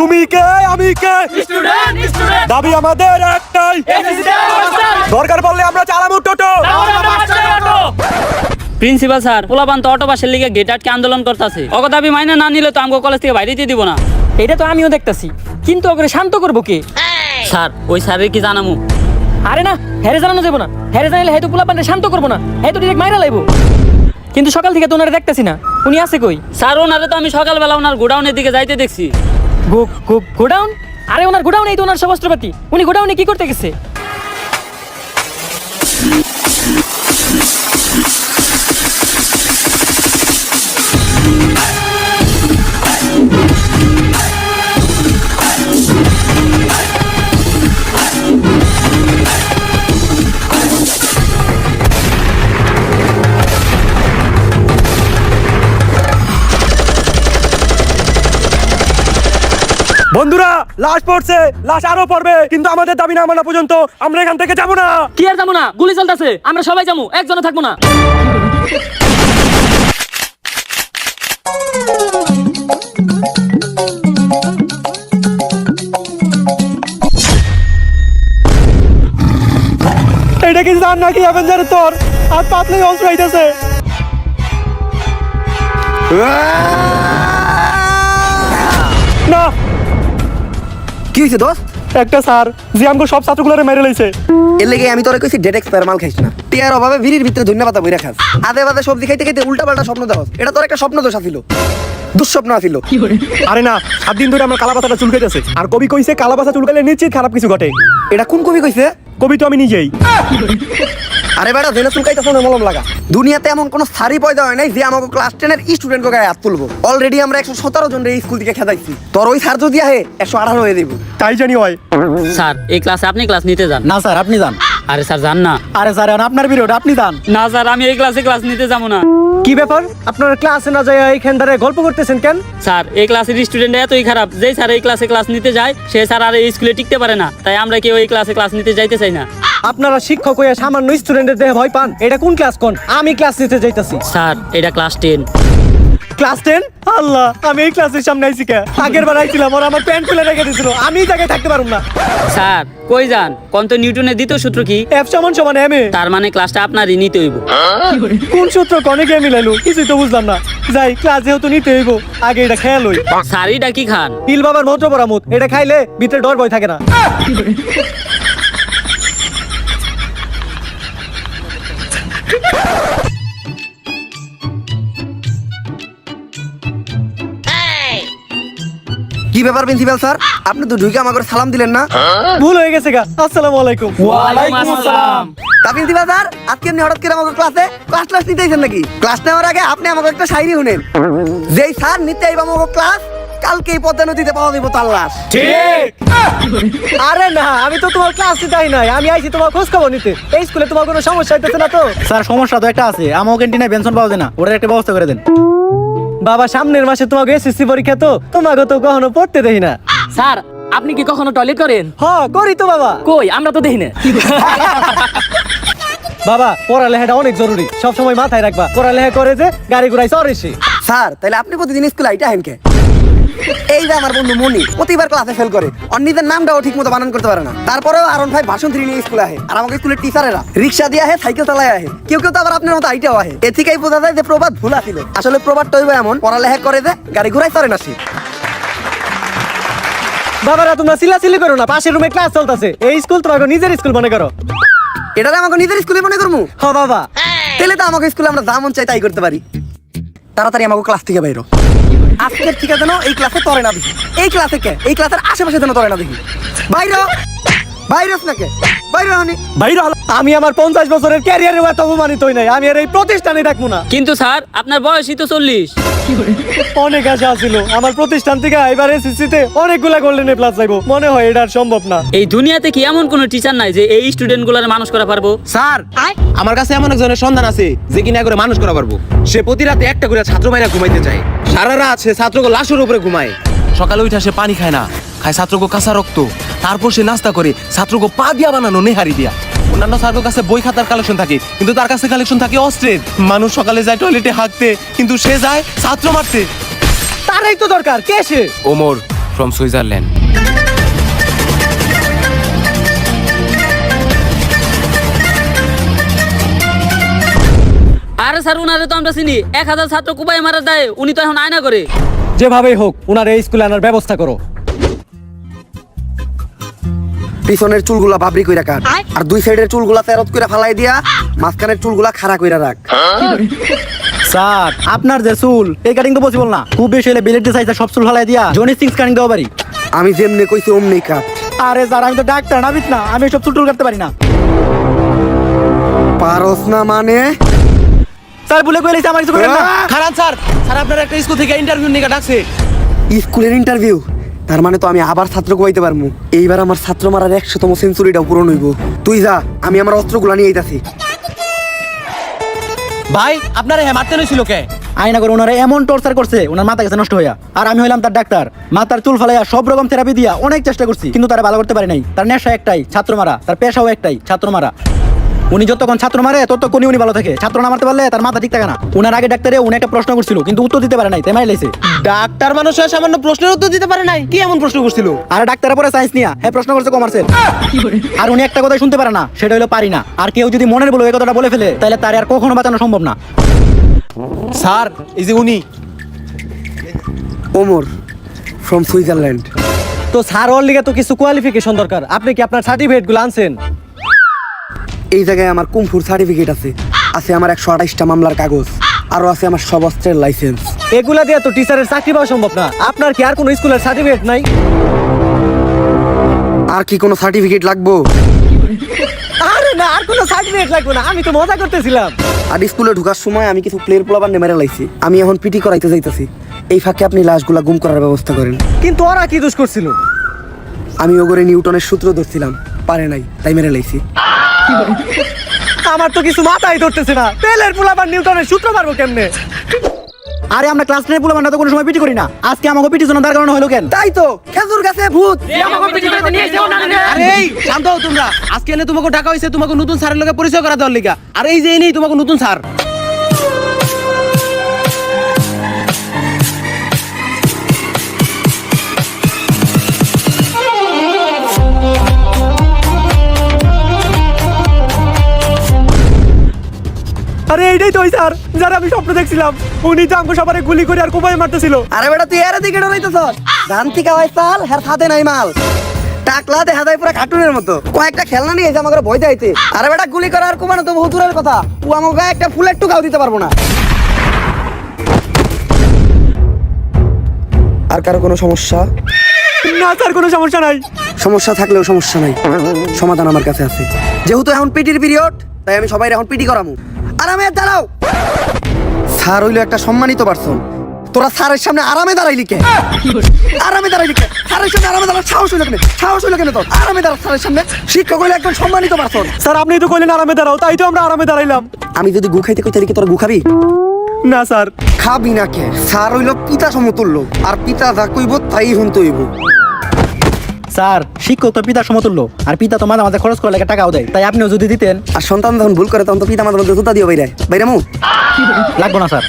তুমি কে আমি কে student student দাবি আমাদের একটাই দরকার পড়লে আমরা চালাবো টোটো প্রিন্সিপাল স্যার পোলাপান তো অটো বাসের লিগে গেট আটকে আন্দোলন করতেছে অগ দাবি মাইনে না নিলে তো আমগো কলেজ থেকে বাইরে দিয়ে দিব না। এটা তো আমিও দেখতাছি, কিন্তু ওকে শান্ত করবো কে? স্যার ওই স্যারের কি জানামু? আরে না, হ্যারে জানানো যাবো না। হ্যারে জানাইলে হয়তো পোলাপানটা শান্ত করবো না, হয়তো ডিরেক্ট মাইরা লাইবো। কিন্তু সকাল থেকে তো ওনারে দেখতেছি না, উনি আছে কই? স্যার ওনারে তো আমি সকালবেলা ওনার গোডাউনের দিকে যাইতে দেখছি। গোডাউন? আরে ওনার গোডাউনেই তো ওনার সব অস্ত্রপাতি, উনি গোডাউনে কি করতে গেছে? বন্ধুরা লাশ পড়ছে, লাশ আরো পড়বে, কিন্তু আমাদের দাবি না মানা পর্যন্ত আমরা এখান থেকে যাবো না। কি আর যাবো না? গুলি চলতেছে, আমরা সবাই যাবো, একজনও থাকবো না। এটা কি জান নাকি অ্যাভেঞ্জারের তোর আর পাতলাই অস্ত্র আইতাছে। না কি হয়েছে দোস্ত? একটা স্যার যে আমাকে সব ছাত্রগুলোরে মেরে লইছে। এর লেগে আমি তোরে কইছি ডেড এক্সপায়ার মাল খাইছ না। টিয়ার অভাবে ভিড়ির ভিতরে ধন্যবাদ বইরা খাস। আদে বাদে সবজি খাইতে খাইতে উল্টা পাল্টা স্বপ্ন দেখস। এটা তোর একটা স্বপ্ন দোষ আছিল, দুঃস্বপ্ন আছিল। আরে না, 7 দিন ধরে আমার কালা পাতাটা চুলকাইতেছে, আর কবি কইছে কালা পাতা চুলকাইলে নিশ্চিত খারাপ কিছু ঘটে। এটা কোন কবি কইছে? কবি তো আমি নিজেই। আরে বেটা জেনে চুলকাইতেছ না মলম লাগা। দুনিয়াতে এমন কোন সারি পয়দা হয় নাই যে আমাকে ক্লাস 10 এর স্টুডেন্ট গায়ে হাত তুলবো। অলরেডি আমরা 117 জন এই স্কুল থেকে খেদাইছি। তোর ওই স্যার যদি আহে 118 হয়ে দিব। তাই জানি হয়। স্যার এই ক্লাসে আপনি ক্লাস নিতে যান। না স্যার আপনি যান। আরে স্যার যান না। আরে স্যার আপনার পিরিয়ড আপনি যান। না স্যার আমি এই ক্লাসে ক্লাস নিতে যাবো না। কি ব্যাপার, আপনারা ক্লাসে না যায় এইখান ধরে গল্প করতেছেন কেন? স্যার এই ক্লাসের স্টুডেন্ট এতই খারাপ যে স্যার এই ক্লাসে ক্লাস নিতে যায় সে স্যার আর এই স্কুলে টিকতে পারে না, তাই আমরা কেউ এই ক্লাসে ক্লাস নিতে যাইতে চাই না। আপনারা শিক্ষক হয়ে সামান্য স্টুডেন্টের দেহে ভয় পান? এটা কোন ক্লাস কোন? আমি ক্লাস নিতে যাইতাছি। স্যার এটা ক্লাস 10। ক্লাস 10? আল্লাহ, আমি এই ক্লাসের সামনে আইছি কে? আগের বার আইছিলাম আর আমার প্যান্ট খুলে রেখে দিছিল, আমি এই জায়গায় থাকতে পারুম না। স্যার কই যান? কোন তো নিউটনের দ্বিতীয় সূত্র কি? এফ সমান সমান এম এ। তার মানে ক্লাসটা আপনারই নিতে হইব। কোন সূত্র কনে কে মিলাইলো কিছুই তো বুঝলাম না। যাই, ক্লাস যেহেতু নিতে হইব আগে এটা খেয়াল হই। স্যার এটা কি খান? পিল বাবার মন্ত্র পরামুত, এটা খাইলে ভিতরে ডর ভয় থাকে না। কি ব্যাপার প্রিন্সিপাল স্যার, আপনি তো ঢুকে আমাকে সালাম দিলেন না? ভুল হয়ে গেছে গা। আসসালামু আলাইকুম। ওয়ালাইকুম আসসালাম। তা প্রিন্সিপাল স্যার আজকে আপনি হঠাৎ করে আমাকে ক্লাস নিতে আইছেন নাকি? ক্লাস নেওয়ার আগে আপনি আমাকে একটা শায়রি শুনেন। যেই স্যার নিতে আইবা আমাকে ক্লাস, কালকে এই পদ্মা নদীতে পাওয়া দিব তার লাশ। ঠিক। আরে না, আমি তো তোমার ক্লাস নিতে আই নাই, আমি আইছি তোমার খোঁজ খবর নিতে। এই স্কুলে তোমার কোনো সমস্যা হইতেছে না তো? স্যার সমস্যা তো একটা আছে, আমার ক্যান্টিনে বেনশন পাওয়া যায় না, ওটার একটা ব্যবস্থা করে দেন। বাবা সামনের মাসে তোমাকে এসএসসি পরীক্ষা, তো তোমাকে তো কখনো পড়তে দেই না। স্যার আপনি কি কখনো টয়লেট করেন? হ্যাঁ করি তো বাবা। কই, আমরা তো দেখি না। বাবা পড়ালেখাটা অনেক জরুরি, সব সময় মাথায় রাখবা। পড়ালেখা করে যে গাড়ি ঘোড়ায় চড়ে সে। স্যার তাহলে আপনি প্রতিদিন স্কুলে আইটা হেন কে? এই যে আমার বন্ধু মনি প্রতিবার ক্লাসে ফেল করে, অন্য নিজের নামটাও ঠিক মতো বানান করতে পারে না। তারপরেও আরন ভাই ভাষণ 3 নিয়ে স্কুলে আহে, আর আমাকে স্কুলের টিচারেরা রিকশা দিয়ে আহে, সাইকেল চালায় আহে, কেউ কেউ তো আবার আপনার মতো আইটাও আহে। এ থেকেই বোঝা যায় যে প্রবাদ ভুল ছিল। আসলে প্রবাদটা হইব এমন, পড়ালেখা করে যে গাড়ি ঘোড়ায় চড়ে না সে। বাবারা তোমরা চিল্লাচিল্লি করো না, পাশের রুমে ক্লাস চলতেছে। এই স্কুল তোমাকে নিজের স্কুল মনে করো। এটা আমাকে নিজের স্কুলে মনে করবো? হ্যাঁ বাবা। তাহলে তো আমাকে স্কুলে আমরা যা মন চাই তাই করতে পারি। তাড়াতাড়ি আমাকে ক্লাস থেকে বাইরো। আজকের থেকে যেন এই ক্লাসে তরে না দেখি। এই ক্লাসে কে? এই ক্লাসের আশেপাশে যেন তরে না দেখি। বাইরো বাইরোস না কে? বাইরো হনি ভাই আমি আমার 50 বছরের ক্যারিয়ারে এত অপমানিত হই নাই, আমি আর এই প্রতিষ্ঠানে থাকবো না। কিন্তু স্যার আপনার বয়সই তো 40। অনেক আশা ছিল আমার প্রতিষ্ঠান থেকে, এবার এসএসসি তে অনেকগুলা গোল্ডেন এ প্লাস পাইবো। মনে হয় এটা আর সম্ভব না। এই দুনিয়াতে কি এমন কোন টিচার নাই যে এই স্টুডেন্ট গুলার মানুষ করা পারবো? স্যার আমার কাছে এমন একজনের সন্ধান আছে যে কিনা করে মানুষ করা পারবো। সে প্রতি রাতে একটা করে ছাত্র ভাইরা ঘুমাইতে চায়, সারা রাত সে ছাত্রকে লাশের উপরে ঘুমায়। সকালে উঠে সে পানি খায় না, খায় ছাত্রকে কাঁচা রক্ত। তারপর সে নাস্তা করে ছাত্রকে পা দিয়া বানানো নেহারি দিয়া। অন্যান্য স্যারের কাছে বই খাতার কালেকশন থাকে, কিন্তু তার কাছে কালেকশন থাকে অস্ত্রের। মানুষ সকালে যায় টয়লেটে হাঁকতে, কিন্তু সে যায় ছাত্র মারতে। তারাই তো দরকার। কে সে? Omar from Switzerland. আরে স্যার উনারে তো আমরা চিনি, 1000 ছাত্র কুপাই মারা দেয়, উনি তো এখন আয়না করে। যেভাবেই হোক ওনার এই স্কুলে আনার ব্যবস্থা করো। পিছনের চুলগুলা বাবরি কইরা কাট, আর দুই সাইডের চুলগুলা তেরত কইরা ফালাই দিয়া মাঝখানের চুলগুলা খাড়া কইরা রাখ। স্যার আপনার যে চুল এই কাটিং তো পসিবল না, খুব বেশি হলে বিলেট সাইজটা সব চুল ফালাই দিয়া জনি সিক্স কাটিং দেওয়া পারি। আমি যেমনি কইছি অমনি কাট। আরে স্যার আমি তো ডাক্তার নাবিত না, আমি সব চুল টুল কাটতে পারি না। পারস না মানে? স্যার ভুলে কইলেছি আমার কিছু করেন না। খারাপ স্যার, স্যার আপনার একটা স্কুল থেকে ইন্টারভিউ নিয়ে ডাকছে। স্কুলের ইন্টারভিউ? তার মানে তো আমি আবার ছাত্র কোয়াইতে পারমু। এইবার আমার ছাত্র মারার 100তম সেঞ্চুরিটাও পূরণ হইব। তুই যা, আমি আমার অস্ত্রগুলা নিয়ে আইতাছি। ভাই আপনারা হ্যাঁ মারতে নইছিল কে? আয়না করে ওনারা এমন টর্চার করছে ওনার মাথা গেছে নষ্ট হইয়া। আর আমি হইলাম তার ডাক্তার, মাথার চুল ফালাইয়া সব রকম থেরাপি দিয়া অনেক চেষ্টা করছি, কিন্তু তারা ভালো করতে পারে নাই। তার নেশা একটাই, ছাত্র মারা। তার পেশাও একটাই, ছাত্র মারা। উনি যতক্ষণ ছাত্র মারে ততক্ষণই উনি ভালো থাকে। ছাত্র না মারতে পারলে তার মাথা ঠিক থাকে না। উনার আগে ডাক্তারে উনি একটা প্রশ্ন করছিল, কিন্তু উত্তর দিতে পারে নাই, তাই মারি লাইছে। ডাক্তার মানুষ হয়ে সামান্য প্রশ্নের উত্তর দিতে পারে নাই? কি এমন প্রশ্ন করছিল? আর ডাক্তারের পরে সায়েন্স নিয়া হ্যাঁ প্রশ্ন করছে কমার্সের। আর উনি একটা কথা শুনতে পারে না, সেটা হলো পারি না। আর কেউ যদি মনের বলে এই কথাটা বলে ফেলে তাহলে তার আর কখনো বাঁচানো সম্ভব না। স্যার এই যে উনি ওমর ফ্রম সুইজারল্যান্ড। তো স্যার ওর লিগে তো কিছু কোয়ালিফিকেশন দরকার। আপনি কি আপনার সার্টিফিকেট গুলো আনছেন? এই জায়গায় আমার কুমফুর সার্টিফিকেট আছে, আছে আমার 128টা মামলার কাগজ, আরো আছে আমার সব অস্ত্রের লাইসেন্স। এগুলা দিয়ে তো টিচারের চাকরি পাওয়া সম্ভব না। আপনার কি আর কোনো স্কুলের সার্টিফিকেট নাই? আর কি কোনো সার্টিফিকেট লাগবো? আরে না, আর কোনো সার্টিফিকেট লাগবে না, আমি তো মজা করতেছিলাম। আর স্কুলে ঢোকার সময় আমি কিছু প্লেয়ার পোলাবার মেরে লাইছি। আমি এখন পিটি করাইতে যাইতাছি। এই ফাঁকে আপনি লাশগুলা গুম করার ব্যবস্থা করেন। কিন্তু ওরা কি দোষ করছিল? আমি ওগরে নিউটনের সূত্র ধরছিলাম, পারে নাই, তাই মেরে লাইছি। আমার তো কিছু মাথায় ধরতেছে না। তেলের পোলাবার নিউটনের সূত্র পারবো কেমনে? আরে আমরা ক্লাস 10 বলে তো কোনো সময় পিটি করি না। আজকে আমাকে পিটি জন্য তার কারণে হলো কেন? তাই তো, খেজুর গাছে ভূত। আরে এই শান্ত হও তোমরা। আজকে এনে তোমাকে ডাকা হইছে তোমাকে নতুন স্যারের লগে পরিচয় করা দেওয়ার লিগা। আর এই যে এনেই তোমাকে নতুন স্যার। আরে এইটাই তো ওই স্যার যারা আমি স্বপ্ন দেখছিলাম। উনি তো আমাকে সবারে গুলি করে আর কোপায় মারতেছিল। আরে বেটা তুই এর দিকে ডরাইতেছ? জানতি কা ভাই সাল, হের সাথে নাই মাল। টাকলা দেখা যায় পুরো কার্টুনের মতো। কয়েকটা খেলনা নিয়ে এসে আমাকে ভয় দেখাইতে। আরে বেটা গুলি করা আর কোপানো তো বহুত দূরের কথা। ও আমার গায়ে একটা ফুলের টুকাও দিতে পারবো না। আর কারো কোনো সমস্যা? না স্যার, কোনো সমস্যা নাই। সমস্যা থাকলেও সমস্যা নাই, সমাধান আমার কাছে আছে। যেহেতু এখন পিটির পিরিয়ড, তাই আমি সবাই এখন পিটি করামু। আরামে দাঁড়াও। স্যার হইলো একটা সম্মানিত পারসন। তোরা স্যারের সামনে আরামে দাঁড়াইলি কে? আরামে দাঁড়াইলি কে? স্যারের সামনে আরামে দাঁড়ার সাহস হইলো কেন? সাহস হইলো কেন তোর? আরামে দাঁড়া স্যারের সামনে। শিক্ষক হইলো একজন সম্মানিত পারসন। স্যার আপনি তো কইলেন আরামে দাঁড়াও, তাই তো আমরা আরামে দাঁড়াইলাম। আমি যদি গু খাইতে কই তাহলে কি তোরা গু খাবি? না স্যার। খাবি না কে? স্যার হইলো পিতা সমতুল্য, আর পিতা যা কইব তাই শুনতে হইব। স্যার শিক্ষক তো পিতার সমতুল্য, আর পিতা তো মাঝে মাঝে খরচ করার লাগে টাকাও দেয়। তাই আপনিও যদি দিতেন। আর সন্তান যখন ভুল করে তখন তো পিতা মাঝে মধ্যে জুতা দিও বাইরে বাইরে মু। লাগবো না স্যার।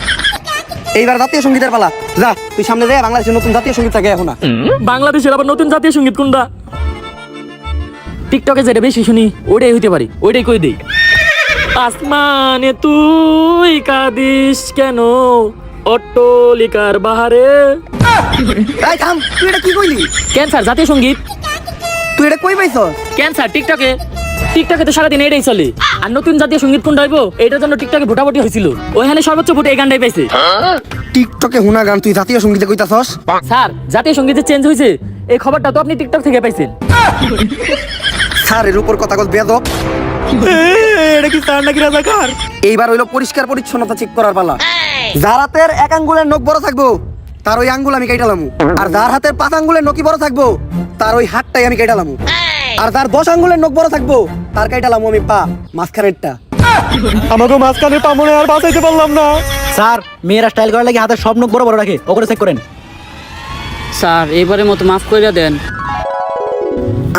এইবার জাতীয় সঙ্গীতের পালা। যা তুই সামনে যা, বাংলাদেশের নতুন জাতীয় সঙ্গীত থাকে এখন। বাংলাদেশের আবার নতুন জাতীয় সঙ্গীত কোনটা? টিকটকে যেটা বেশি শুনি ওইটাই হইতে পারি, ওইটাই কই দেই। আসমানে তুই কাঁদিস কেন অট্টলিকার বাহারে। এই থাম, তুই এটা কি কইলি? কেন স্যার জাতীয় সঙ্গীত? তুই এটা কই পাইছস? কেন স্যার টিকটকে তো সারাদিন এটাই চলে। আর নতুন জাতীয় সঙ্গীত কোনটা হইব এটার জন্য টিকটকে ভোটাভুটি হয়েছিল। ওইখানে সর্বোচ্চ ভোট এই গানটাই পাইছে। টিকটকে হুনা গান তুই জাতীয় সঙ্গীতে কইতাছস? স্যার জাতীয় সঙ্গীতে চেঞ্জ হয়েছে এই খবরটা তো আপনি টিকটক থেকে পাইছেন। স্যারের উপর কথা কল বেয়াদব। এটা কি স্যার নাকি রাজাকার? এইবার হইলো পরিষ্কার পরিচ্ছন্নতা চেক করার পালা। যার হাতের এক আঙ্গুলের নখ বড় থাকবো তার ওই আঙ্গুল আমি কাইটালামু। আর যার হাতের 5 আঙ্গুলের নখই বড় থাকবো তার ওই হাতটাই আমি কাইটালামু। আর যার 10 আঙ্গুলের নখ বড় থাকবো তার কাইটালামু আমি পা, মাঝখানেরটা। আমাকে মাঝখানে পামনে আর বাঁচাইতে পারলাম না। স্যার মেয়েরা স্টাইল করার লাগে হাতের সব নখ বড় বড় রাখে, ওগুলো চেক করেন। স্যার এবারের মতো মাফ করে দেন।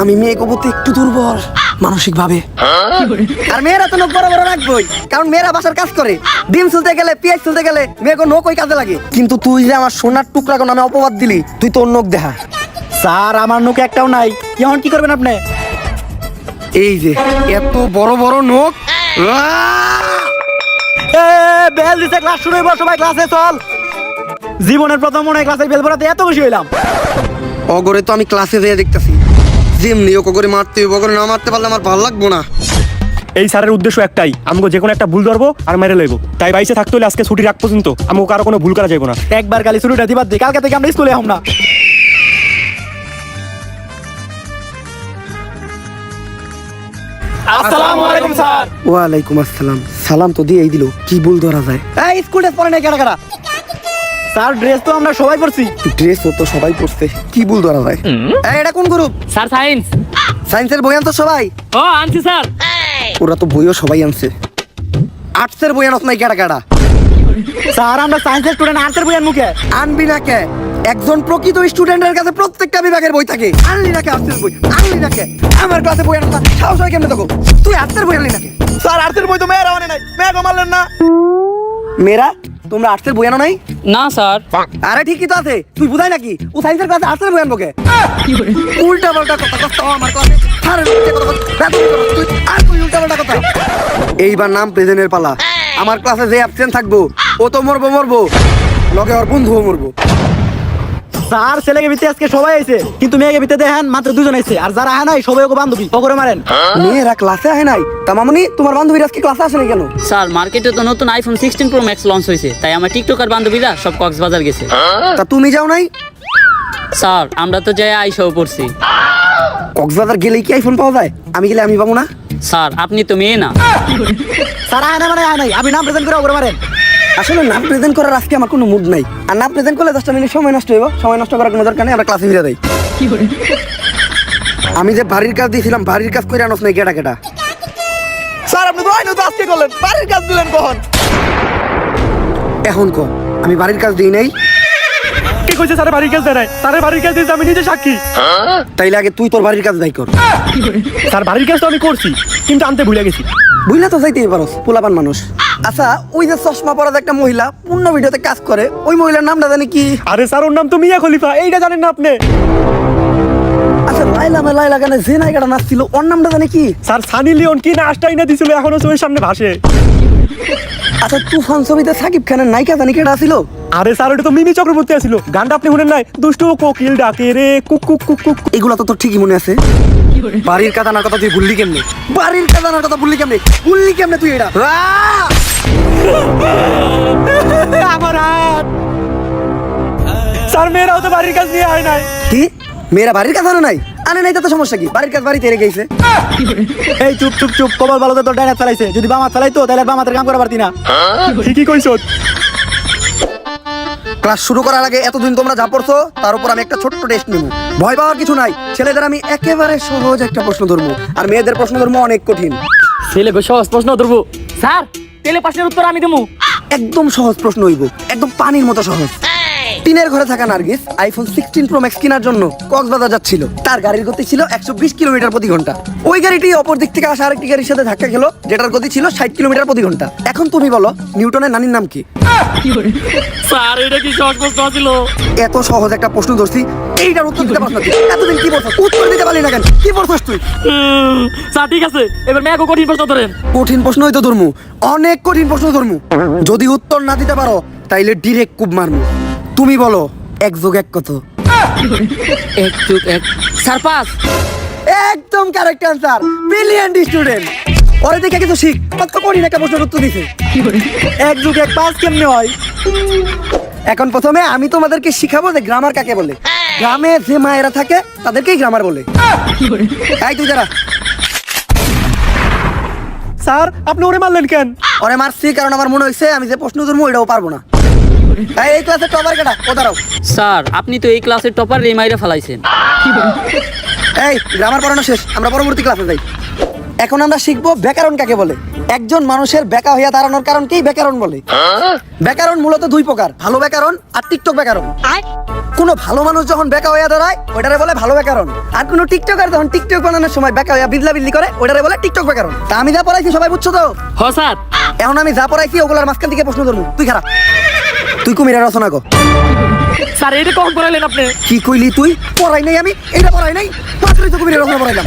আমি মেয়ে কবুতে একটু দুর্বল মানসিক ভাবে। আর মেয়েরা তো নখ বড় বড় রাখবোই, কারণ মেয়েরা বাসার কাজ করে। ডিম চুলতে গেলে, পেঁয়াজ চুলতে গেলে মেয়েকে নখ ওই কাজে লাগে। কিন্তু তুই যে আমার সোনার টুকরা কোন নামে অপবাদ দিলি, তুই তোর নখ দেখা। স্যার আমার নোকে একটাও নাই, এখন কি করবেন আপনি? এই যে এত বড় বড় নোক। এ বেল দিছে, ক্লাস শুরু হইব, সবাই ক্লাসে চল। জীবনের প্রথম মনে হয় ক্লাসের বেল পড়াতে এত খুশি হইলাম। অগরে তো আমি ক্লাসে যেয়ে দেখতেছি, যেমনি ও করে মারতে হইব, অগরে না মারতে পারলে আমার ভালো লাগবো না। এই স্যারের উদ্দেশ্য একটাই, আমাকে যে কোনো একটা ভুল ধরবো আর মেরে লইব। তাই বাইসে থাকতে হলে আজকে ছুটির আগ পর্যন্ত আমাকে কারো কোনো ভুল করা যাবে না। একবার খালি শুরুটা দিবার দি, কালকে থেকে আমরা স্কুলে হম না। আসসালামু আলাইকুম স্যার। ওয়ালাইকুম আসসালাম। সালাম তো দিয়েই দিল, কি ভুল ধরা যায়? এই স্কুল ড্রেস পরে নাই কেডা কেডা? স্যার ড্রেস তো আমরা সবাই পরছি। ড্রেস তো সবাই পড়ছে, কি ভুল ধরা যায়? এই এটা কোন গ্রুপ? Sir science. সায়েন্সের বই আনতো সবাই? ও আনছি স্যার। ওরা তো বইও সবাই আনছে। আর্টসের বই আনত নাই কেডা কেডা? স্যার আমরা সায়েন্সের স্টুডেন্ট, আর্টসের বই মুখে আনবি না কে? একজন প্রকৃত স্টুডেন্টের কাছে প্রত্যেকটা বিভাগের বই থাকে। আনলি না কে আর্টসের বই? আনলি না কে? আমার ক্লাসে বই আনতা সাহস হয় কেমনে তোকে? তুই আর্টসের বই আনলি না কে? স্যার আর্টসের বই তো মেয়েরা আনে নাই, মেয়ে মারলেন না। মেয়েরা তোমরা আর্টসের বই আনো নাই? না স্যার। আরে ঠিকই তো আছে, তুই বুঝাই নাকি ও সায়েন্সের ক্লাসে আর্টসের বই আনবো কে? উল্টা পাল্টা কথা কষ্ট আমার ক্লাসে। আরে কথা বল, তুই আর তুই উল্টা পাল্টা কথা। এইবার নাম প্রেজেন্টের পালা। আমার ক্লাসে যে অ্যাবসেন্ট থাকবো ও তো মরবো, লগে ওর বন্ধুও মরবো। স্যার ছেলেকে ভিতরে আজকে সবাই আইছে, কিন্তু মেয়েকে ভিতরে দেখেন মাত্র দুজন আইছে, আর যারা আয় নাই সবাই ওকে বান্ধবী ওকে মারেন। মেয়েরা ক্লাসে আয় নাই? তা মামনি তোমার বান্ধবীরা আজকে ক্লাসে আসে নাই কেন? স্যার মার্কেটে তো নতুন আইফোন 16 প্রো ম্যাক্স লঞ্চ হয়েছে, তাই আমার টিকটকার বান্ধবীরা সব কক্সবাজার গেছে। তা তুমি যাও নাই? স্যার আমরা তো যাই আইসাও পড়ছি। কক্সবাজার গেলেই কি আইফোন পাওয়া যায়? আমি গেলে আমি পাবো না? স্যার আপনি তো মেয়ে না। স্যার আয় না মানে আয় নাই, আপনি নাম প্রেজেন্ট করে ওকে মারেন। আসলে নাম প্রেজেন্ট করার আজকে আমার কোনো মুড নাই, আর নাম প্রেজেন্ট করলে 10টা মিনিট সময় নষ্ট হইব। সময় নষ্ট করার কোনো দরকার নেই, আমরা ক্লাসে ফিরে যাই। আমি যে বাড়ির কাজ দিয়েছিলাম, বাড়ির কাজ করে আনস নাই কেটা কেটা? স্যার আপনি তো আইনো তো আজকে করলেন, বাড়ির কাজ দিলেন কখন? এখন কো আমি বাড়ির কাজ দিই নাই? কি কইছে স্যারের বাড়ির কাজ দেয় নাই? স্যারের বাড়ির কাজ দিয়েছে আমি নিজে সাক্ষী। তাইলে আগে তুই তোর বাড়ির কাজ দায়ী কর। স্যার বাড়ির কাজ তো আমি করছি, কিন্তু আনতে ভুলে গেছি। বুঝলে তো যাইতেই পারো, পোলাপান মানুষ। আচ্ছা ওই যে চশমা পরা একটা মহিলা পূর্ণ ভিডিওতে কাজ করে, ওই মহিলার নামটা জানি কি? আরে স্যার ওর নাম তো মিয়া খলিফা, এইটা জানেন না আপনি? আচ্ছা লাইলা গানে যে নায়িকাটা নাচছিল ওর নামটা জানি কি? স্যার সানি লিওন কি না আশটাই না দিছিল, এখনো চোখের সামনে ভাসে। আচ্ছা তুফান ছবিতে সাকিব খানের নায়িকা জানি কেটা ছিল? আরে স্যার ওটা তো মিমি চক্রবর্তী আছিল। গানটা আপনি শুনেন নাই? দুষ্টু কোকিল ডাকে রে কুক কুক কুক কুক। এগুলো তো তোর ঠিকই মনে আছে। বাড়ির কাজ আনার কথা তুই ভুললি কেমনে? বাড়ির কাজ আনার কথা ভুললি কেমনে তুই? এটা আমার হাত। স্যার মেয়েরাও তো বাড়ির কাজ নিয়ে আয় নাই। কি মেয়েরা বাড়ির কাজ আনে নাই? আনে নাই তো সমস্যা কি? বাড়ির কাজ বাড়িতে রেখে গেছে। এই চুপ চুপ চুপ, কবল ভালো তো ডাইনার চালাইছে, যদি বাম হাত চালাইতো তাহলে বাম হাতের কাম করা পারতি না। ঠিকই কইছ। ক্লাস শুরু করার আগে এতদিন তোমরা যা পড়ছো তার উপর আমি একটা ছোট্ট টেস্ট নেব। ভয় পাওয়ার কিছু নাই। ছেলেদের আমি একেবারে সহজ একটা প্রশ্ন ধরবো, আর মেয়েদের প্রশ্ন ধরবো অনেক কঠিন। ছেলে সহজ প্রশ্ন ধরবো। স্যার তেলে পাশের উত্তর আমি দেবো। একদম সহজ প্রশ্ন হইব, একদম পানির মতো সহজ। টিনের ঘরে থাকা নার্গিস আইফোন 16 প্রো ম্যাক্স কেনার জন্য কক্সবাজার যাচ্ছিল। তার গাড়ির গতি ছিল 120 কিলোমিটার প্রতি ঘন্টা। ওই গাড়িটি অপর দিক থেকে আসা আরেকটি গাড়ির সাথে ধাক্কা খেলো, যেটার গতি ছিল 60 কিলোমিটার প্রতি ঘন্টা। এখন তুমি বলো নিউটনের নানির নাম কি? স্যার এটা কি সহজ প্রশ্ন ছিল? এত সহজ একটা প্রশ্ন ধরছি, এইটার উত্তর দিতে পারছ না। এতদিন কি বলছো? উত্তর দিতে পারলি না কেন? কি বলছস তুই? স্যার ঠিক আছে, এবার মেয়েকে কঠিন প্রশ্ন ধরেন। কঠিন প্রশ্ন হইতো ধরমু, অনেক কঠিন প্রশ্ন ধরমু। যদি উত্তর না দিতে পারো তাইলে ডিরেক্ট কুব মারমু। তুমি বলো 1 + 1 কত? 1 + 1 স্যার 5। একদম কারেক্ট আনসার। Brilliant student. ওরে দেখে কিছু শিখ, কত কঠিন একটা প্রশ্নের উত্তর দিছে। 1 + 1 5 কেমনে হয়? এখন প্রথমে আমি তোমাদেরকে শিখাবো যে গ্রামার কাকে বলে। গ্রামে যে মায়েরা থাকে তাদেরকেই গ্রামার বলে। এই তুই যারা স্যার আপনি ওরে মারলেন কেন? ওরে মারছি কারণ আমার মনে হয়েছে আমি যে প্রশ্ন ধরবো ওইটাও পারবো না। এই ক্লাসে টপার কেটা? ও দাঁড়াও। স্যার আপনি তো এই ক্লাসের টপার রেমাইরা ফেলাইছেন। এই গ্রামার পড়ানো শেষ, আমরা পরবর্তী ক্লাসে যাই। এখন আমরা শিখবো ব্যাকরণ কাকে বলে। একজন মানুষের বেকা হইয়া দাঁড়ানোর কারণকেই ব্যাকরণ বলে। ব্যাকরণ মূলত 2 প্রকার, ভালো ব্যাকরণ আর টিকটক ব্যাকরণ। কোন ভালো মানুষ যখন বেকা হইয়া দাঁড়ায় ওটারে বলে ভালো ব্যাকরণ, আর কোন টিকটকার যখন টিকটক বানানোর সময় বেকা হইয়া বিদলা বিদলি করে ওটারে বলে টিকটক ব্যাকরণ। তা আমি যা পড়াইছি সবাই বুঝছো তো? হ স্যার। এখন আমি যা পড়াইছি ওগুলার মাঝখান থেকে প্রশ্ন ধরবো। তুই খারাপ, তুই কুমিরের রচনা কর। স্যার এটা কখন পড়াইলেন আপনি? কি কইলি তুই? পড়াই নাই আমি, এটা পড়াই নাই, মাত্রই তো কুমিরের রচনা পড়াইলাম।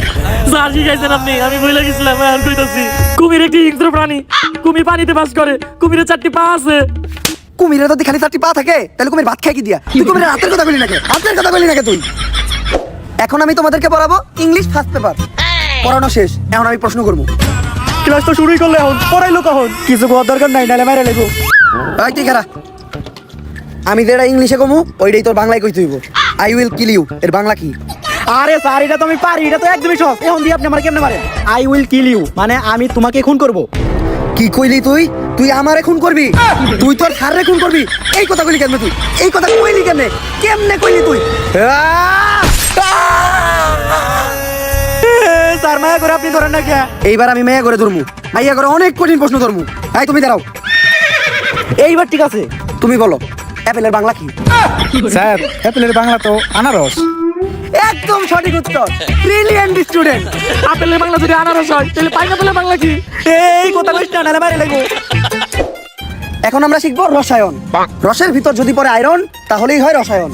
স্যার শিখাইছেন আপনি, আমি ভুলে গেছিলাম। এখন কইতাছি কুমির একটি হিংস্র প্রাণী। কুমির পানিতে বাস করে। কুমিরের 4টি পা আছে। কুমিরের যদি খালি 4টি পা থাকে তাহলে কুমির ভাত খায় কি দিয়া? তুই কুমিরের হাতের কথা বলি নাকি? হাতের কথা বলি নাকি তুই? এখন আমি তোমাদেরকে পড়াবো ইংলিশ ফার্স্ট পেপার। পড়ানো শেষ, এখন আমি প্রশ্ন করবো। ক্লাস তো শুরুই করলে এখন পড়াইলো কখন? কিছু করার দরকার নাই, নাহলে মাইরা লাগবো। এই তুই খারা, আমি যেটা ইংলিশে কমু ওইটাই তোর বাংলায় কইতে হইব। আই উইল কিল ইউ এর বাংলা কি? আরে স্যার, এটা তো আমি পারি, এটা তো একদমই সহজ। এখন দিয়ে আপনি আমার কেমনে মারেন? আই উইল কিল ইউ মানে আমি তোমাকে খুন করব। কি কইলি তুই? তুই আমারে খুন করবি? তুই তোর স্যাররে খুন করবি? এই কথা কইলি কেন তুই? এই কথা কইলি কেন? কেমনে কইলি তুই? স্যার মায়া করে আপনি ধরেন না কে? এইবার আমি মেয়া করে ধরমু, মাইয়া করে অনেক কঠিন প্রশ্ন ধরমু। এই তুমি দাঁড়াও, এইবার ঠিক আছে। তুমি বলো অ্যাপেলের বাংলা কি? স্যার, অ্যাপেলের বাংলা তো আনারস। একদম সঠিক উত্তর, ব্রিলিয়ান্ট স্টুডেন্ট। আপেলের বাংলা যদি আনারস হয় তাহলে পাইনাপেলের বাংলা কি? এই কথা কইছ না, নাহলে মাইরা লাগবো। এখন আমরা শিখবো রসায়ন। রসের ভিতর যদি পড়ে আয়রন তাহলেই হয় রসায়ন।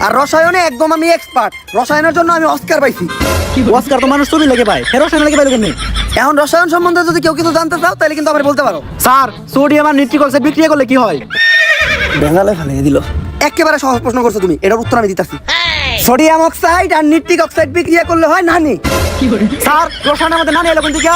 আর রসায়নে একদম আমি এক্সপার্ট। রসায়নের জন্য আমি অস্কার পাইছি। অস্কার তো মানুষ চুরি লেগে পায়, রসায়ন লেগে পাইলো কেমনে? এখন রসায়ন সম্বন্ধে যদি কেউ কিছু জানতে চাও তাহলে কিন্তু আমার বলতে পারো। স্যার, সোডিয়াম আর নিট্রিক অক্সাইড বিক্রিয়া করলে কি হয়? বেঙ্গালে ফেলে দিল। একেবারে সহজ প্রশ্ন করছো তুমি, এটার উত্তর আমি দিতেছি। সোডিয়াম অক্সাইড আর নিট্রিক অক্সাইড বিক্রিয়া করলে হয় নানি। স্যার, রসায়নের মধ্যে নানি এলো কোন দিকে?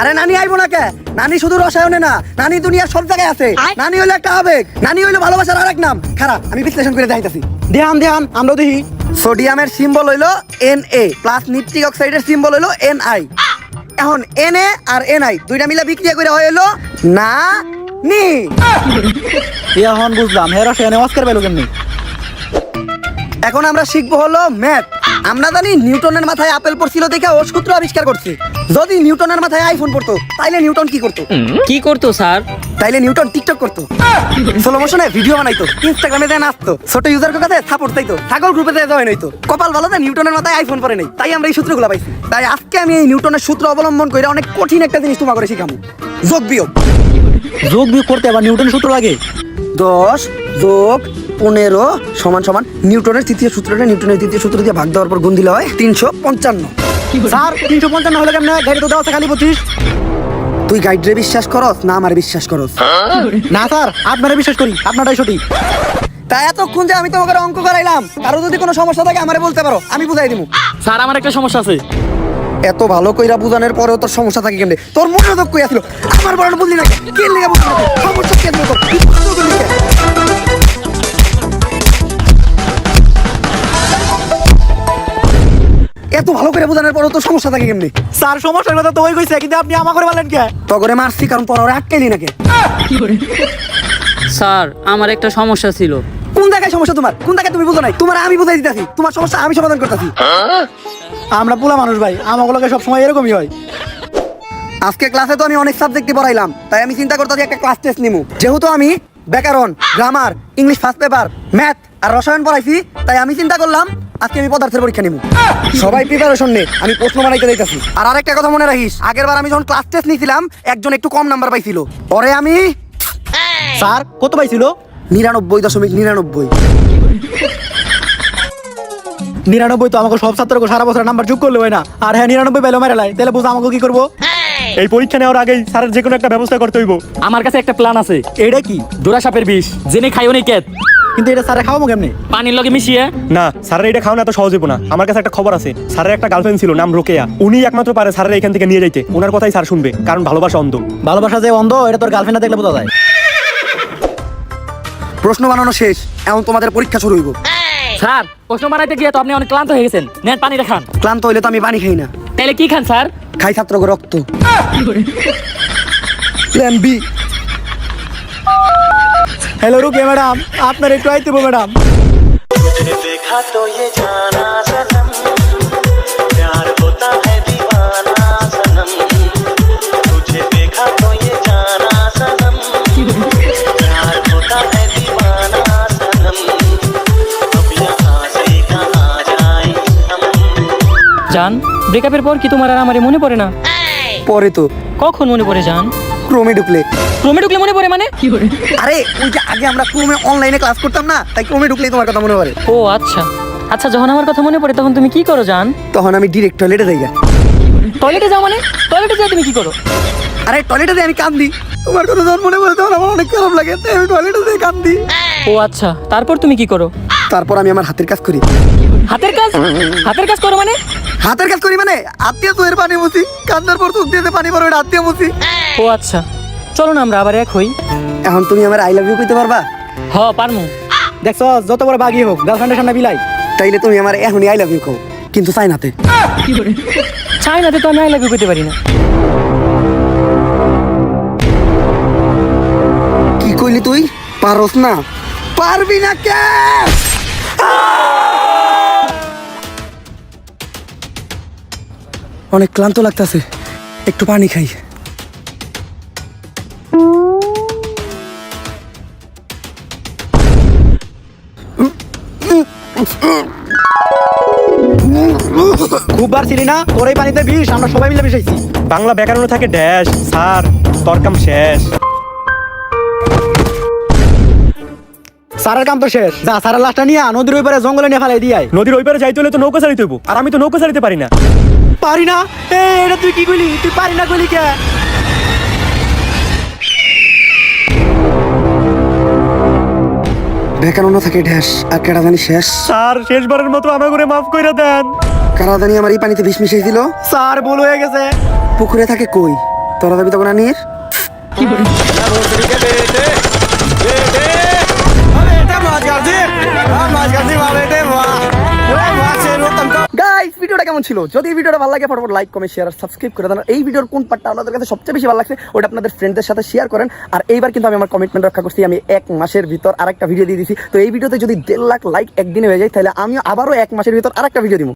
আরে নানি আইবো না কে? নানি শুধু রসায়নে না, নানি দুনিয়ার সব জায়গায় আছে। নানি হইলো একটা আবেগ, নানি হইলো ভালোবাসার আরেক নাম। খারাপ, আমি বিশ্লেষণ করে দেখাইতাছি। ধ্যান ধ্যান, আমরা দেখি। সোডিয়ামের সিম্বল হইলো Na প্লাস নিট্রিক অক্সাইডের সিম্বল হইলো Ni। এখন Na আর Ni দুইটা মিলে বিক্রিয়া করে হইলো না নি। এখন বুঝলাম, রসায়নে অস্কার পাইলো কেমনে? এখন আমরা শিখবো হলো ম্যাথ। আমরা জানি নিউটনের মাথায় আপেল পড়ছিল দেখে ও সূত্র আবিষ্কার করছে। যদি নিউটনের মাথায় আইফোন পড়তো তাইলে নিউটন কি করতো? কি করতো স্যার? তাইলে নিউটন টিকটক করতো, স্লো মোশনে ভিডিও বানাইতো, ইনস্টাগ্রামে দেয় নাচতো, ছোট ইউজারের কাছে সাপোর্ট চাইতো, ছাগল গ্রুপে দেয় জয়েন হইতো। কপাল ভালো যে নিউটনের মাথায় আইফোন পড়ে নাই, তাই আমরা এই সূত্রগুলো পাইছি। তাই আজকে আমি এই নিউটনের সূত্র অবলম্বন করে অনেক কঠিন একটা জিনিস তোমাকে করে শিখামু, যোগ বিয়োগ। যোগ বিয়োগ করতে আবার নিউটন সূত্র লাগে? 10 যোগ 15 সমান সমান নিউটনের তৃতীয় সূত্রটা নিউটনের তৃতীয় সূত্র দিয়ে ভাগ দেওয়ার পর গুণ দিলে হয় 355। স্যার, 355 হলো কেমনে? গাড়ি তো দেওয়া আছে খালি 25। তুই গাইডরে বিশ্বাস করস না আমার বিশ্বাস করস? না স্যার, আপনারা বিশ্বাস করি, আপনারাই সঠিক। তাই এতক্ষণ যে আমি তোমাকে অঙ্ক করাইলাম, কারো যদি কোনো সমস্যা থাকে আমারে বলতে পারো, আমি বুঝাই দিমু। স্যার, আমার একটা সমস্যা আছে। এত ভালো কইরা বুঝানোর পরেও তোর সমস্যা থাকে কেমনে? তোর মনোযোগ কই আছিল? আমার বড় বুঝলি না কি লেগে বুঝলি না? সমস্যা কি আছে তোর? তুই বুঝতে পারলি না? এত ভালো করে বোঝানোর পরেও তোর সমস্যা থাকে কেমনে? স্যার, সমস্যার কথা তো ওই কইছে, কিন্তু আপনি আমা করে বললেন কে? তগরে মারছি কারণ তোর ওরে আটকাইলি নাকি? স্যার, আমার একটা সমস্যা ছিল। কোন জায়গায় সমস্যা তোমার? কোন জায়গায় তুমি বুঝো নাই? তোমার আমি বুঝাই দিতাছি, তোমার সমস্যা আমি সমাধান করতেছি। আমরা পোলা মানুষ ভাই, আমাগুলোকে সবসময় এরকমই হয়। আজকে ক্লাসে তো আমি অনেক সাবজেক্টই পড়াইলাম, তাই আমি চিন্তা করতেছি একটা ক্লাস টেস্ট নিমু। যেহেতু আমি ব্যাকরণ, grammar, English first paper, math আর রসায়ন পড়াইছি, তাই আমি চিন্তা করলাম আজকে আমি পদার্থের পরীক্ষা নিমু। সবাই প্রিপারেশন নে, আমি প্রশ্ন বানাইতে যাইতাছি। আর আরেকটা কথা মনে রাখিস, আগেরবার আমি যখন ক্লাস টেস্ট নিয়েছিলাম একজন একটু কম নাম্বার পাইছিল, পরে আমি স্যার, কত পাইছিল? 99.99। 99 তো আমাকে সব ছাত্রকে সারা বছর নাম্বার যোগ করলে হয় না। আর হ্যাঁ, 99 পাইলো মেরে লাই, তাহলে বুঝো আমাকে কি করবো? এই পরীক্ষা নেওয়ার আগেই স্যারের যে কোনো একটা ব্যবস্থা করতে হইব। আমার কাছে একটা প্ল্যান আছে। এইটা কি? জোড়া সাপের বিষ, জেনে খাইও নি কেত। কিন্তু এটা স্যারে খাওয়াবো কেমনে? পানির লগে মিশিয়ে। না, স্যারের এটা খাওয়া না এত সহজ হইব না। আমার কাছে একটা খবর আছে, স্যারের একটা গার্লফ্রেন্ড ছিল, নাম রোকেয়া। উনি একমাত্র পারে স্যারের এখান থেকে নিয়ে যাইতে। ওনার কথাই স্যার শুনবে, কারণ ভালোবাসা অন্ধ। ভালোবাসা যে অন্ধ, এটা তোর গার্লফ্রেন্ড দেখলে বোঝা যায়। প্রশ্ন বানানো শেষ, এখন তোমাদের পরীক্ষা শুরু হইব। স্যার, প্রশ্ন বানাইতে গিয়ে তো আপনি অনেক ক্লান্ত হয়ে গেছেন। নেন পানি খান। ক্লান্ত হইলে তো আমি পানি খাই না, তাহলে কি খান স্যার? খাই ছাত্রকে রক্ত। Plan B. হ্যালো রুকে ম্যাডাম, আপনার একটু আইতে হবে ম্যাডাম। देखा तो ये जाना सनम प्यार होता है दीवाना सनम तुझे देखा तो ये जाना सनम प्यार होता है दीवाना सनम अब यहाँ से कहाँ जाए हम। জান, ব্রেকআপের পর কি তোমার আর আমারে মনে পড়ে না? পরে তো কখন মনে পড়ে জান? ক্রোমে ঢুকলে। ক্রমে ঢুকলে মনে পড়ে মানে? আরে ওই যে আগে আমরা ক্রোমে অনলাইনে ক্লাস করতাম না, তাই ক্রোমে ঢুকলেই তোমার কথা মনে পড়ে। ও আচ্ছা আচ্ছা, যখন আমার কথা মনে পড়ে তখন তুমি কি করো জান? তখন আমি ডিরেক্ট টয়লেটে যাই। টয়লেটে যাও মানে? টয়লেটে যাই তুমি কি করো? আরে টয়লেটে যাই আমি কান্দি, তোমার কথা যখন মনে পড়ে তখন আমার অনেক খারাপ লাগে, তাই আমি টয়লেটে যাই কান্দি। ও আচ্ছা, তারপর তুমি কি করো? তারপর আমি আমার হাতের কাজ করি। হাতের কাজ? হাতের কাজ করো মানে? হাতের কাজ করি মানে আত্মীয় চোখের পানি মুছি, কান্দার পর চোখ দিয়ে পানি পড়ে ওটা আত্মীয় মুছি। ও আচ্ছা, চলো না আমরা আবার এক হই। এখন তুমি আমার আই লাভ ইউ কইতে পারবা? হ পারমু। দেখছো যত বড় বাগি হোক গার্লফ্রেন্ডের সামনে বিলাই। তাইলে তুমি আমার এখনই আই লাভ ইউ কও, কিন্তু চাইনাতে। চাইনাতে তো আমি আই লাভ ইউ করতে পারি না। কি কইলি তুই? পারস না? পারবি না কে? অনেক ক্লান্ত লাগতাছে, একটু পানি খাই। খুব বার ছিলি না, তোর এই পানিতে বিষ, আমরা সবাই মিলে বিষাইছি। বাংলা ব্যাকরণে থাকে ড্যাশ, স্যার তোর কাম শেষ। সারের কাম তো শেষ, যা সারের লাশটা নিয়ে নদীর ওই পারে জঙ্গলে নিয়ে ফেলাই দিয়ে আয়। নদীর ওই পারে যাইতে হলে তো নৌকা চালিতে হইব, আর আমি তো নৌকা চালিতে পারি না। পারি না? এটা তুই কি কইলি? তুই পারি না কইলি কে? বেকারও থাকে ঢ্যাস, আর কেডা জানি শেষ। স্যার শেষবারের মতো আমার করে মাফ করে দেন। কারা জানি আমার এই পানিতে বিষ মিশাই দিল। স্যার ভুল হয়ে গেছে। পুকুরে থাকে কই, তোরা যাবি তখন আনির। গাইস ভিডিওটা কেমন ছিল? যদি ভিডিওটা ভালো লাগে ফটাফট লাইক কমেন্ট শেয়ার আর সাবস্ক্রাইব করে দেন। এই ভিডিওর কোন পার্টটা আপনাদের কাছে সবচেয়ে বেশি ভালো লাগছে ওটা আপনাদের ফ্রেন্ডদের সাথে শেয়ার করেন। আর এইবার কিন্তু আমি আমার কমিটমেন্ট রক্ষা করছি, আমি 1 মাসের ভিতর আরেকটা ভিডিও দিয়ে দিছি। তো এই ভিডিওতে যদি 1.5 লাখ লাইক একদিনে হয়ে যায় তাহলে আমিও আবারও 1 মাসের ভিতর আরেকটা ভিডিও দিব।